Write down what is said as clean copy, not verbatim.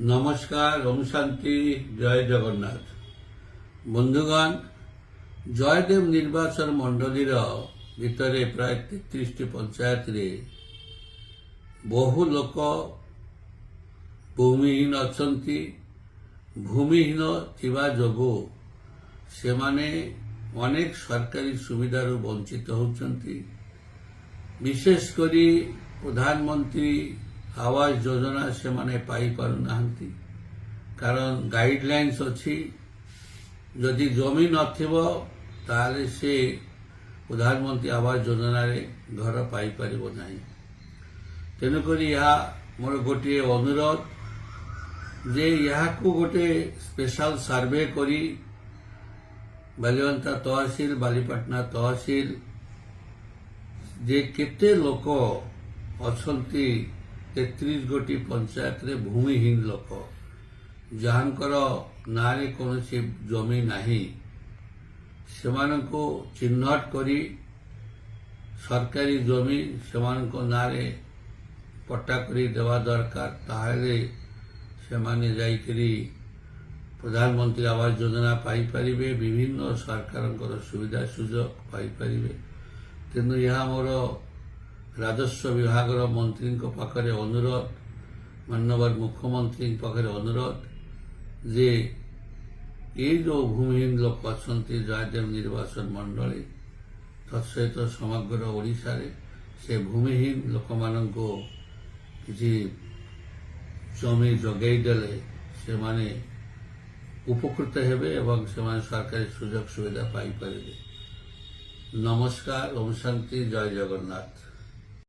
নমস্কার, ওম শান্তি, জয় জগন্নাথ। বন্ধুগণ, জয়দেব ନିର୍ବାଚନ ମଣ୍ଡଳୀର ଭିତରେ ପ୍ରାୟ 33ଟି ପଞ୍ଚାୟତରେ ବହୁ ଲୋକ ଭୂମିହୀନ ଅଛନ୍ତି। ଭୂମିହୀନ ଥିବା ଯୋଗୁଁ ସେମାନେ ଅନେକ ସରକାରୀ ସୁବିଧାରୁ ବଞ୍ଚିତ ହେଉଛନ୍ତି। ବିଶେଷ କରି ପ୍ରଧାନମନ୍ତ୍ରୀ ଆବାସ ଯୋଜନା ସେମାନେ ପାଇପାରୁନାହାନ୍ତି। କାରଣ ଗାଇଡଲାଇନ୍ସ ଅଛି, ଯଦି ଜମି ନଥିବ ତାହେଲେ ସେ ପ୍ରଧାନମନ୍ତ୍ରୀ ଆବାସ ଯୋଜନାରେ ଘର ପାଇପାରିବ ନାହିଁ। ତେଣୁକରି ଏହା ମୋର ଗୋଟିଏ ଅନୁରୋଧ ଯେ ଏହାକୁ ଗୋଟିଏ ସ୍ପେଶାଲ ସର୍ଭେ କରି ବାଲିଅନ୍ତା ତହସିଲ, ବାଲିପାଟଣା ତହସିଲ ଯେ କେତେ ଲୋକ ଅଛନ୍ତି 33 ଗୋଟି ପଞ୍ଚାୟତରେ ଭୂମିହୀନ ଲୋକ, ଯାହାଙ୍କର ନାଁରେ କୌଣସି ଜମି ନାହିଁ, ସେମାନଙ୍କୁ ଚିହ୍ନଟ କରି ସରକାରୀ ଜମି ସେମାନଙ୍କ ନାଁରେ ପଟ୍ଟା କରି ଦେବା ଦରକାର। ତାହେଲେ ସେମାନେ ଯାଇକରି ପ୍ରଧାନମନ୍ତ୍ରୀ ଆବାସ ଯୋଜନା ପାଇପାରିବେ, ବିଭିନ୍ନ ସରକାରଙ୍କର ସୁବିଧା ସୁଯୋଗ ପାଇପାରିବେ। ତେଣୁ ଏହା ମୋର ରାଜସ୍ୱ ବିଭାଗର ମନ୍ତ୍ରୀଙ୍କ ପାଖରେ ଅନୁରୋଧ, ମାନ୍ୟବର ମୁଖ୍ୟମନ୍ତ୍ରୀଙ୍କ ପାଖରେ ଅନୁରୋଧ ଯେ ଏଇ ଯେଉଁ ଭୂମିହୀନ ଲୋକ ଅଛନ୍ତି ଜୟଦେବ ନିର୍ବାଚନ ମଣ୍ଡଳୀ ତତ୍ସହିତ ସମଗ୍ର ଓଡ଼ିଶାରେ ସେ ଭୂମିହୀନ ଲୋକମାନଙ୍କୁ କିଛି ଜମି ଯୋଗାଇ ଦେଲେ ସେମାନେ ଉପକୃତ ହେବେ ଏବଂ ସେମାନେ ସରକାରୀ ସୁଯୋଗ ସୁବିଧା ପାଇପାରିବେ। ନମସ୍କାର, ଓମ୍ ଶାନ୍ତି, ଜୟ ଜଗନ୍ନାଥ।